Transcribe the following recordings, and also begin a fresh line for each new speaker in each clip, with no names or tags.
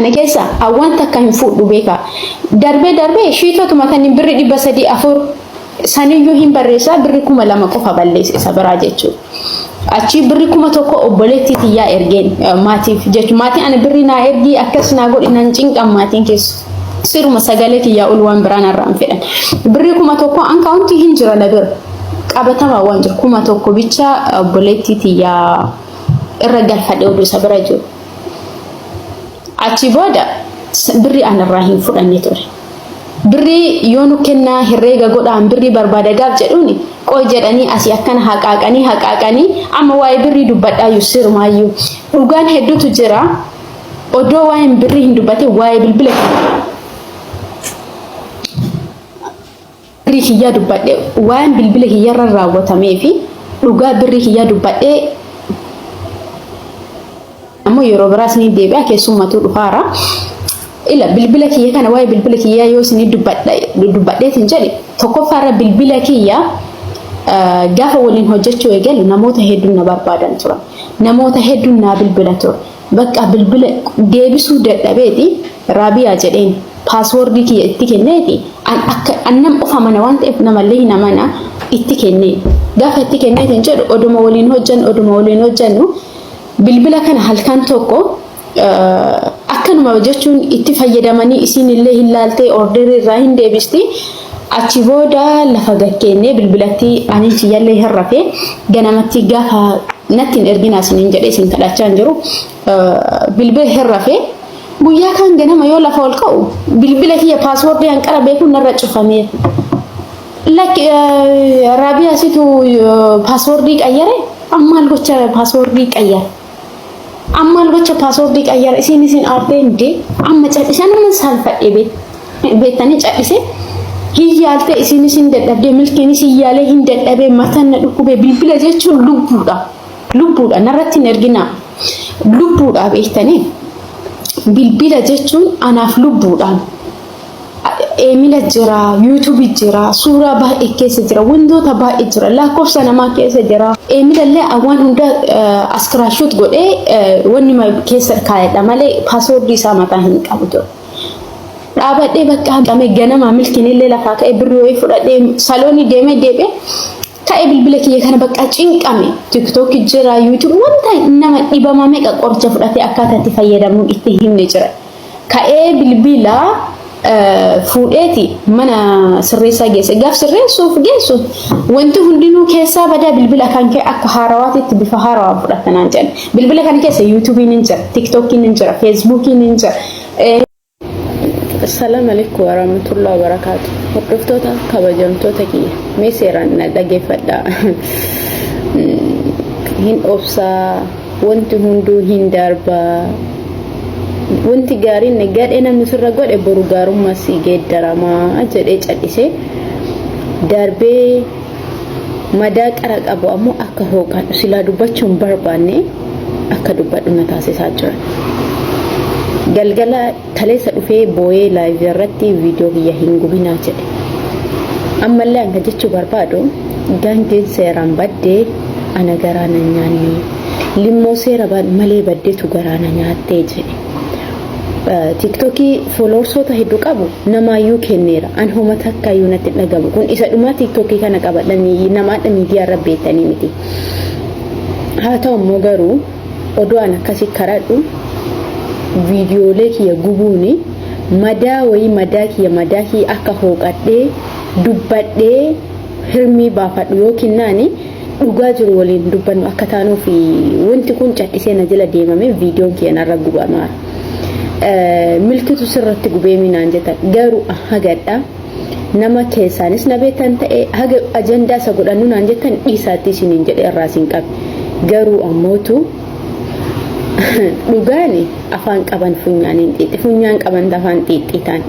kana keessa awwan takka hin fuudhu beeka darbe shiitota matanii birri 304 saniyyuu hin barreessa birri 2000 qofa balleessa isa biraa jechuudha. Achi birri 1000 obboleetti tiyyaa ergeen maatiif jechuudha. Maatiin ani birri naa ergi akkas naa godhi nan cinqan maatiin keessa. Siruma sagalee tiyyaa ol waan biraan irraan fedhan. Birri 1000 ankaawuntii hin jira na bira. Qabatama waan jiru 1000 bicha obboleetti tiyyaa irra galfadhe oduu isa bira jiru. Achi booda birri anarraa hin fudhanne ture. Birri yoonu kennaa herreega godhaan birri barbaada gaaf jedhuuni qoy jedhanii asii akkana haqaaqanii amma waa'ee birri dubbadhaa yussirumaayyuu dhugaan hedduutu jira. Odoo waa'ee birri hin dubbate waa'ee bilbila birri kiyyaa dubbadhe waa'ee bilbila kiyyarra raawwatamee fi dhugaa birri kiyyaa dubbadhe ammoo yeroo biraas ni deebi'a keessummatu dhufaara. Ila bilbila kiyya kana waa'ee bilbila kiyyaa yoo isin dubbadheetiin jedhe tokkoffaarra bilbila kiyyaa gaafa waliin hojjechuu eegalu namoota hedduun na barbaadan turan. Namoota hedduun na bilbila turan. Bakka bilbila deebisuu dadhabeeti Raabiyaa jedheen paaswoordii kiyya itti kenneeti annam ofa mana waan ta'eef namallee hin amana itti kennee gaafa itti kenneetiin jedhu oduma waliin hojjannu bilbila kana halkan tokko akkanuma jechuun itti fayyadamanii isinillee hin laaltee orderii irraa hin deebisti. Achi booda lafa gakkeenee bilbilatti ani kiyyallee hirrafee ganamatti gaafa nattiin erginaa isiniin jedhee isin kadhachaa hin jiru bilbila hirrafee guyyaa kan ganama yoo lafa ol ka'u bilbila kiyya paaswoordii hanqara beekuun narra cufamee Raabiyaa situ paaswoordii qayyare ammaal gocha paaswoordii qayyare. Ammal gocha paaswoordii qayyara isin aardee inde amma cadhisan amma salfadhe beektanii cadhise hiyyaalte isin dadhabdee milkiin hiyyaalee hin dadhabee mataan dhukkubee bilbila jechuun lubbuudha narratti hin ergina lubbuudha beektanii bilbila jechuun anaaf lubbuudhaan Emila jira, YouTube jira, suuraa baay'ee keessa jira, wantoota baay'ee jira, lakkoofsa namaa keessa jira. Emila illee awwaan hunda askraashoot godhee wanni keessa kaayedha malee paaswoordii isaa mataa hin qabu ture. Dhaabadhee bakka qame ganama milkiin illee lafaa ka'ee birrii wayii fudhadhee saloonii deemee ka'ee bilbila kiyya kana bakka cinqame TikTok jira, YouTube wanta nama dhibama meeqa qoricha fudhatee akkaataa itti fayyadamu itti himne jira. Ka'ee bilbila fuudheeti mana sirreessaa geesse gaaf sirreessuuf geessu wanti hundinuu keessaa badaa bilbila kan kee akka haarawaatitti bifa haarawaa fudhatanaan jedhan bilbila kana keessa yuutuubiin hin jira tiktookiin hin jira feesbuukiin hin jira. Assalamu alaikum warahmatullahi wabarakatuh. Hordoftoota kabajamtoota kiyya mee seeraan na dhageeffadhaa. Hin obsaa wanti hunduu hin darbaa. Wanti gaariin gadhee namni sirra godhe boru gaarummaa si geeddaramaa jedhee cadhise darbee madaa qara qabu ammoo akka hooqadhu silaa dubbachuun barbaanne akka dubbadhu na taasisaa jira. Galgala kaleessa dhufee booyee laayivii irratti viidiyoo kiyya hin gubinaa jedhe. Ammallee akka jechuu barbaadu gaangeen seeraan baddee ana garaana nyaanne limmoo seera malee baddeetu garaana nyaattee jedhe. TikTokii followersota hedduu qabu namaayyuu kenneera an homa takkaayyuu natti dhagamu kun isa dhumaa TikTokii kana qabadhanii namaadha miidiyaa irra beektanii miti. Haa ta'u immoo garuu odoo an akkasii karadhu viidiyoolee kiyya gubuuni madaa kiyya akka hooqadhee dubbadhee hirmii baafadhu yookiin naani dhugaa jiru waliin dubbannu akka taanuuf wanti kun cadhisee na jala deemame viidiyoon kiyya narra gubamaa. Milkitu sirratti gubee minaan jetan garuu hagadha nama keessaanis na beektan ta'e haga ajandaa isa godhannu naan jettan dhiisaatti isiniin jedhe irraa isin qabe garuu ammootu dhugaani afaan qaban funyaaniin xiixi funyaan qaban afaan xiixiitaan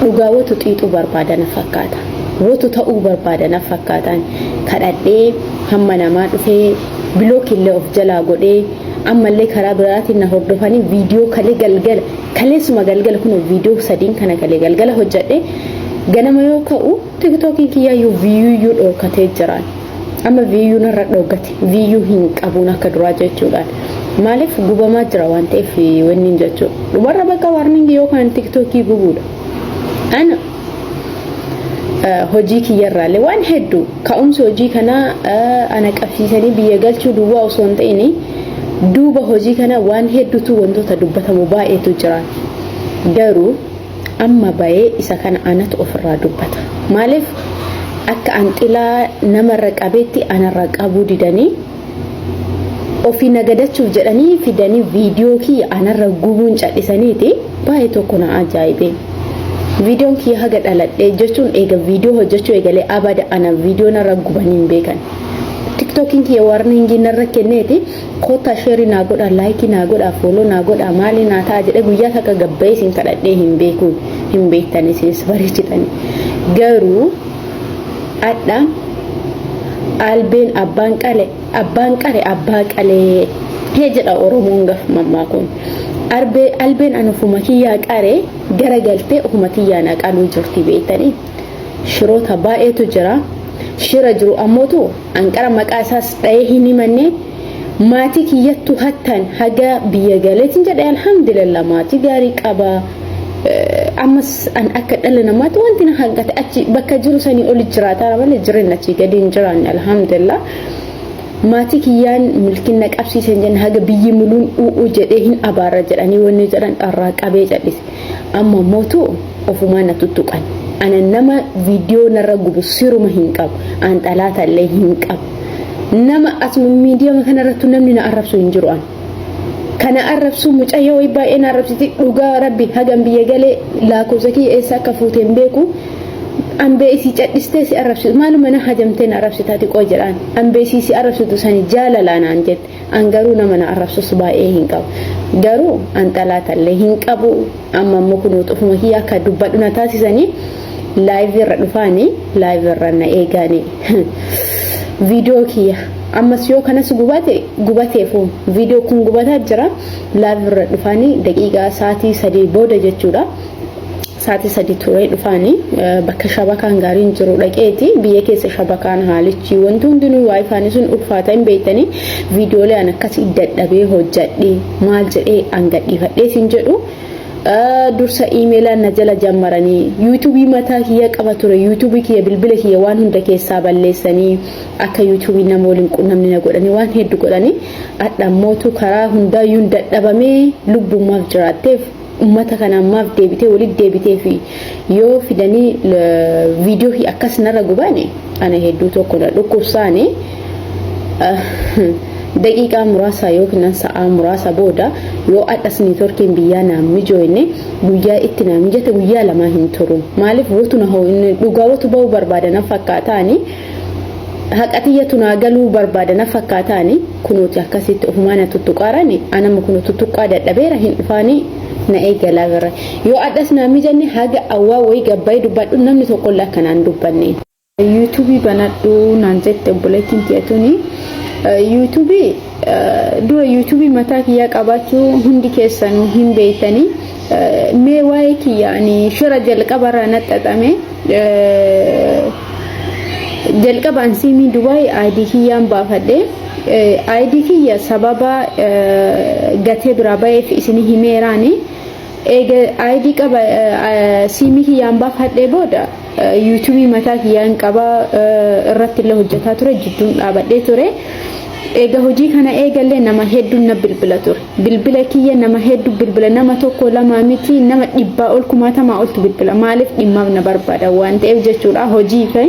dhugaa wotu xiixuu barbaadan fakkaata wotu ta'uu barbaadan fakkaatan kadhadhee hamma namaa dhufee bilookillee of jalaa godhee ammallee karaa biraatiin na hordofanii viidiyoo kaleessuma galgala kun viidiyoo sadiin kana galgala hojjedhe ganama yoo ka'u TikTokiin kiyyaayyuu viiyuyyuu dhorkatee jiraan amma viiyuu narra dhogate viiyuu hin qabuun akka duraa jechuudhaan maaliif gubamaa jira waan ta'eef wanni jechuudha warra bakka warning yookaan tiktokii gubuudha ana hojii kiyyarraalee waan hedduu ka'umsi hojii kana ana qabsiisanii biyya galchuu duwwaa osoo hin ta'in duuba hojii kana waan hedduutu wantoota dubbatamu baay'eetu jira garuu amma baay'ee isa kana anatu ofirraa dubbata maaliif akka anxilaa namarra qabeetti anarra qabuu didanii ofii nagadachuuf jedhanii fidanii viidiyoo kiyya anarra gubuun cadhisaniiti baay'ee tokko na ajaa'ibe viidiyoon kiyya haga dhaladhee jechuun eega viidiyoo hojjechuu eegalee abada ana viidiyoo narra gubaniin beekan tiktokiin kiyya warningii narra kenneeti koota sheerii naa godha laayikii naa godha fooloo naa godha maali naa ta'a jedhe guyyaa takka gabbayee isin kadhadhee hin beektani isinis bareechitani garuu adda albeen abbaan qare abbaa qalee jedha oromoon gaf mammaa kun albeen an ufuma kiyyaa qare garagaltee ufuma kiyyaa naqaluu jirti beektanii shiroota baay'eetu jira shira jiru ammootu anqara maqaa isaas dha'ee hin himanne maatii kiyyattu hattan haga biyya galeetiin jedhe alhamdulillah maatii gaarii qaba ammas an akka dhala namaatti wanti na hangate achi bakka jiru sanii oli jiraata malee jireenya achi gadi hin jiraanne alhamdulillah maatii kiyyaan milkinna qabsiisan jenna haga biyyi muluun uu jedhee hin abaara jedhanii wanni jedhan dharraa qabee cadhise amma mootu ofumaa na tuttuqan ana nama viidiyoo narra gubu siruma hin qabu an xalaata illee hin qabu nama asuma miidiyaa kanarrattu namni na arrabsu hin jiru an kana arrabsu mucayyoo baay'ee na arrabsiti dhugaa rabbi hagam biyya galee laakobsa kiyya eessa akka fuuteen beeku ambee isii cadhistee si arrabsitu maaluma na hajamteen arrabsitaati qoo jedhaan ambee isii arrabsitu sani jaalalaanaan jette an garuu nama na arrabsus baay'ee hin qabu garuu an xalaatallee hin qabu amma immoo kunuu xufuma kiyya akka dubbadhu na taasisanii laayivii irra dhufaanii laayivii irra na eegaanii viidiyoo kiyya ammas yoo kanas gubateefu viidiyoo kun gubataa jira laayivii irra dhufaanii daqiiqaa sa'aatii 3 booda jechuudha sa'aatii 3 ture dhufaanii bakka shabakaan gaariin jiru dhaqeeti biyya keessa shabakaan haalichi wanti hundinuu waayifaan sun ulfaata hin beektanii viidiyoolee an akkasii dadhabee hojjadhee maal jedhee an gadhiifadhee sin jedhu dursa emailaa na jala jammaranii yuutuubii mataa kiyya qaba ture yuutuubii kiyya bilbila kiyya waan hunda keessaa balleessanii akka yuutuubii nama waliin qunnamni na godhanii waan hedduu godhanii adhammootu karaa hundaayyuu dadhabamee lubbummaaf jiraatteef ummata kanaammaaf deebitee walitti deebitee fi yoo fidanii viidiyoo akkas narra gubane ana hedduu tokko na dhukkubsaanii daqiiqaa muraasa yookiin sa'a muraasa booda yoo addas niitoorkiin biyyaa naamni jooyne guyyaa itti naamni jette guyyaa lama hin turu maaliif wotu na ho'inne dhugaa wotu ba'uu barbaadana fakkaataani haqatiyyatu naa galuu barbaadana fakkaataani kunuuti akkasitti ofumaana tuttuqaarani anama kunu tuttuqaa dadhabeera hin dhufaanii na eegalaa gara yoo addas naamni jenne haga awwaa wayii gabbaa'ee dubbadhu namni tokkollee akkanaan dubbanne yuutuubii banadhu naan jette obboleettiin tiyatuni yuutuubii dura yuutuubii mataa kiyyaa qabaachuu hundi keessanuu hin beektanii mee waa'ee kiyyaanii shira jalqabarraa naxxaxame jalqabaan siimii Dubaay ID kiyyaan baafadhe ID kiyya sababa gatee biraa ba'eef isin himeeraani eega ID qaba siimii kiyyaan baafadhe booda yuutuubii mataa kiyyaan qaba irratti illee hojjetaa ture jidduun dhaabadhee ture eega hojii kana eegalee nama hedduu na bilbila ture bilbila kiyya nama hedduu bilbila nama tokko lama miti nama dhibbaa ol kumaatamaa oltu bilbila maaliif dhimmaaf na barbaada waan ta'eef jechuudha hojii kai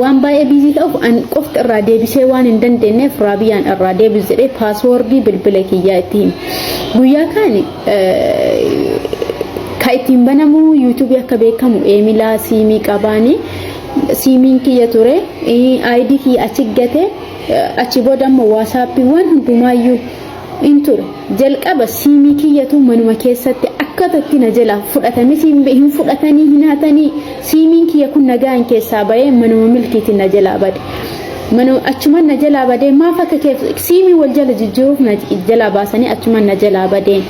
waan baay'ee biizii ta'uuf an qofti irraa deebisee waan hin dandeenyeef raabiyaan irraa deebis jedhee paaswoordii bilbila kiyyaa ittiin guyyaa kaani ka ittiin banamu yuutuubii akka beekamu eemilaa siimii qabaanii siimiin kiyya ture ID kiyya achi gate achi booda amma WhatsApp waan hundumaayyuu in ture jalqaba siimii kiyyatu manuma keessatti akkatatti na jala fudhatame siimii hin fudhatanii hin hatanii siimiin kiyya kun nagaan keessaa ba'ee manuma milkiitti na jala bade manuma achuma na jala bade maaf akka keef siimii wal jala jijjiiruuf na jala baasanii achuma na jala badeen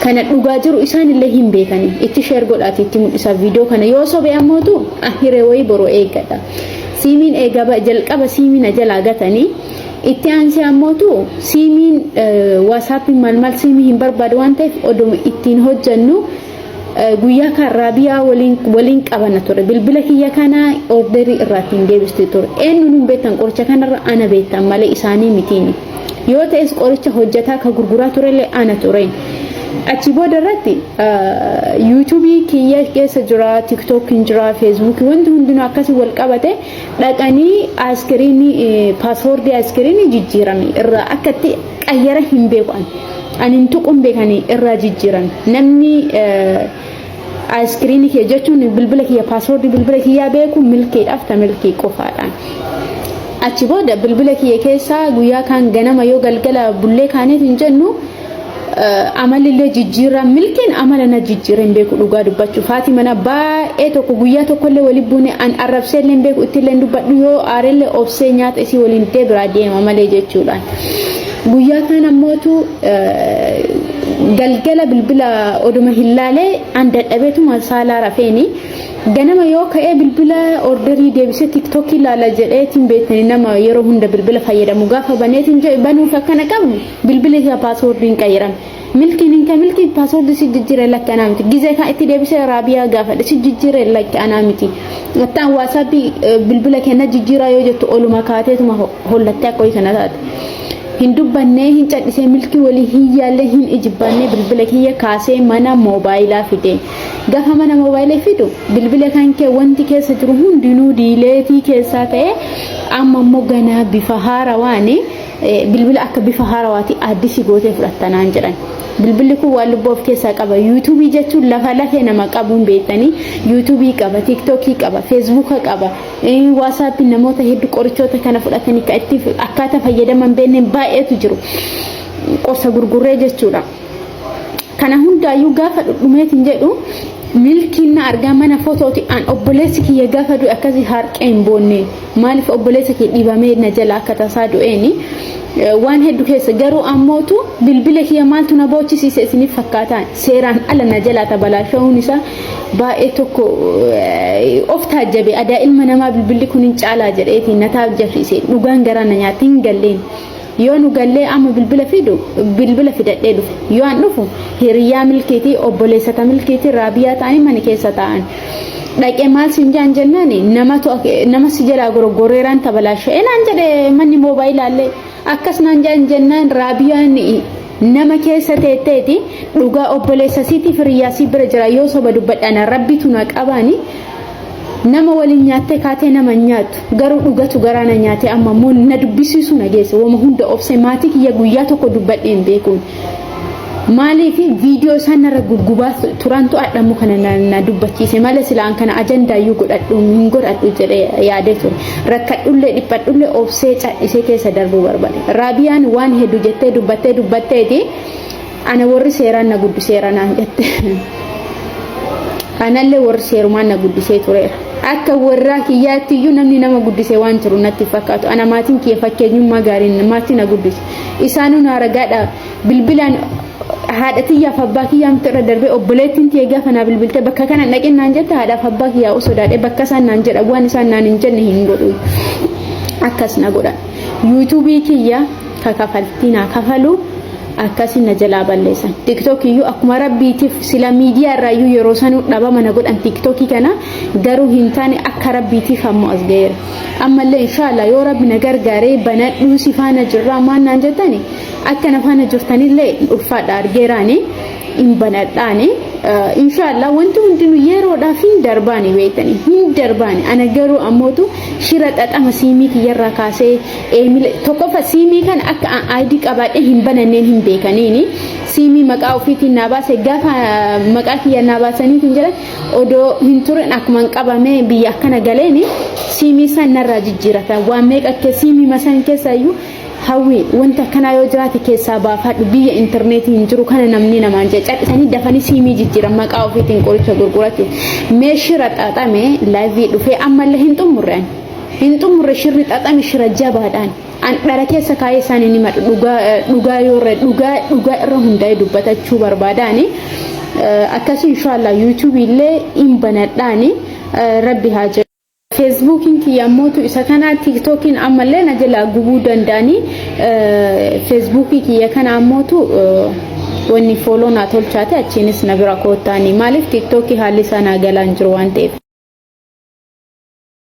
kana dhugaa jiru isaan illee hin beekani itti sheer godhaati itti mul'isa viidiyoo kana yoo sobee ammootu ahiree wayi boroo eeggadha Siimiin eegaba jalqaba siimiin ajala gatanii itti aansee ammootu siimiin WhatsApp maal siimii hin barbaadu waan ta'eef oduma ittiin hojjannu guyyaa kan Raabiyaa waliin qabana ture bilbila kiyya kana orderii irratti hin deebiste ture eenyuun beektan qoricha kanarra ana beektan malee isaanii mitiin yoo ta'es qoricha hojjataa ka gurguraa turellee ana ture achi booda irratti YouTube kiyya keessa jira TikTok jira Facebook wanti hundinuu akkasii wal qabate dhaqanii askiriinii paaswoordii askiriinii jijjiirame irraa akkatti qayyara hin beekan anin tuqum beekanii irraa jijjiiran namni askiriinii kee jechuun bilbila kiyya paaswoordii bilbila kiyyaa beeku milkiidhaaf ta milkii qofaadhaan achi booda bilbila kiyya keessaa guyyaa kan ganama yoo galgala bullee kaaniif hin jennu amalillee jijjiirraa milkiin amala na jijjiiran beeku dhugaa dubbachuu faati mana baay'ee tokko guyyaa tokkollee wali buune an arrabseellee beeku ittillee dubbadhu yoo aarellee obsee nyaata isii waliin deebiraa deema malee jechuudhaan guyyaa kan ammootu galgala bilbila oduma hillaalee an dadhabeetuma saalaa rafeeni ganama yoo ka'ee bilbila orderii deebisee TikTok ilaala jedheetiin beekani nama yeroo hunda bilbila fayyadamu gaafa baneetiin banuuf akkana qabu bilbila kiyya paaswoordiin qayyiran milkii paaswoordii si jijjiire lakka anaa miti gizee kan itti deebisee Raabiyaa gaafadhe si jijjiire lakka anaa miti wattaan WhatsApp bilbila kenna jijjiiraa yoo jettu oluma kaateetuma hollattee akka kana taate hin dubbanne hin cadhisee milkii walii hin yaalle hin ijibbanne bilbila kiyya kaasee mana moobaayilaa fide gafa mana moobaayilaa fidu bilbila kan kee wanti keessa jiru hundinuu diileetii keessaa ta'e amma immoo ganaa bifa haarawaani bilbila akka bifa haarawaati addisi gootee fudhattanaan jedhan bilbilli kun waan lubboof keessaa qaba YouTube jechuun lafa lafee nama qabuun beektanii YouTube qaba TikTok qaba Facebook qaba WhatsApp namoota hedduu qorichoota kana fudhatanii ka itti akkaataa fayyadaman beekneen baay'eetu jiru qorsa gurgurree jechuudha kana hundaayyuu gaafa dhudhumeetiin jedhu milkiin na argaa mana fotooti an obboleessi kiyya gaafa du'e akkasii harqeen boonne maaliif obboleessa kee dhibamee na jala akka tasaa du'eeni waan hedduu keessa garuu ammootu bilbila kiyya maaltu na boochisiise isiniif fakkaataan seeraan ala na jala tabalaasha'uun isaa baay'ee tokko of taajjabe adaa ilma namaa bilbilli kun hin caalaa jedheetiin na taajjabsiise dhugaan garaa na nyaatti hin galleen yoo nu gallee amma bilbila fidadhee dhufe yoo an dhufu hiriyaa milkiitii obboleessata milkiitii Raabiyaa ta'anii mana keessa ta'an dhaqee maal siin jaan jennaan nama si jalaa gorogorreeraan tabalaasha'ee naan jedhe manni moobaayilaallee akkas naan jaan jennaan Raabiyaan nama keessa teetteeti dhugaa obboleessa siitii firiyaasii bira jira yoo soba dubbadhaan rabbitu na qabaani nama waliin nyaatte kaatee nama nyaatu garuu dhugatu garaana nyaate amma immoo na dubbisiisu na geesse wama hunda obse maatii kiyya guyyaa tokko dubbadheen beekuun maaliif viidiyoo isaan narra gurgubaa turantu adhamu kana na dubbachiise malee silaan kana ajandaayyuu godhadhu hin godhadhu jedhee yaadee ture rakkadhullee dhiphadhullee obsee cadhisee keessa darbuu barbaade Raabiyaan waan hedduu jettee dubbatteeti ana warri seeraan na guddiseera naan jette anallee warri seerumaan na guddisee tureera akka warra kiyyaatti iyyuu namni nama guddisee waan jiru natti fakkaatu ana maatiin kiyya fakkeenyummaa gaariin maatii na guddise isaanuu na ragaadha bilbilaan haadhatiyyaaf abbaa kiyyaa mixirra darbee obboleettiin tiyya gaafa naa bilbilte bakka kana dhaqin naan jette haadhaaf abbaa kiyyaa osoo daadhee bakka isaan naan jedha waan isaan naan hin jenne hin godhu akkas na godhan YouTube kiyya kakafaltii naa kafalu akkasi na jalaa balleessan TikTok iyyuu akkuma rabbiitiif sila miidiyaa irraa iyyuu yeroo sanuu dhabama na godhan TikTok kana garuu hin taane akka rabbiitiif ammoo as ga'eera ammallee inshallah yoo rabbi na gargaaree banadhuu si faana jirra maan naan jettani akka na faana jirtanillee ulfaadha argeeraani in banadhaani inshallah wanti hundinuu yeroodhaaf hin darbaani beektanii hin darbaani ana garuu ammootu shira xaxama siimii kiyyarraa kaasee tokkofa siimii kan akka ID qabaadhee hin bananneen hin beekaniini siimii maqaa ofiitiin naa baase gaafa maqaa kiyya naa baasanii hin jedhan odoo hin turin akkuma qabamee biyya akkana galeeni siimii san narraa jijjiiratan waan meeqa akka siimii masan keessaayyuu hawi wanta kana yoo jiraate keessaa baafadhu biyya interneetii hin jiru kana namni namaan jedhanii dafanii siimii jijjiiran maqaa ofiitiin qoricha gurguratu meeshira xaxame laayivii dhufee ammallee hin xumurre shirri xaxame shira jabaadhaan an dhara keessa kaayee isaanii ni madhu dhugaa irra hundaa'ee dubbatachuu barbaadaani akkasii inshallah YouTube illee in banadhaani rabbi haa feesbuukiin kiyyammootu isa kana tiktookiin ammallee na jala gubuu danda'anii feesbuukii kiyya kana ammootu wanni follow na tolchaate achiinis na bira kootaanii maaliif tiktookii haalli sana galaan jiru waan ta'eef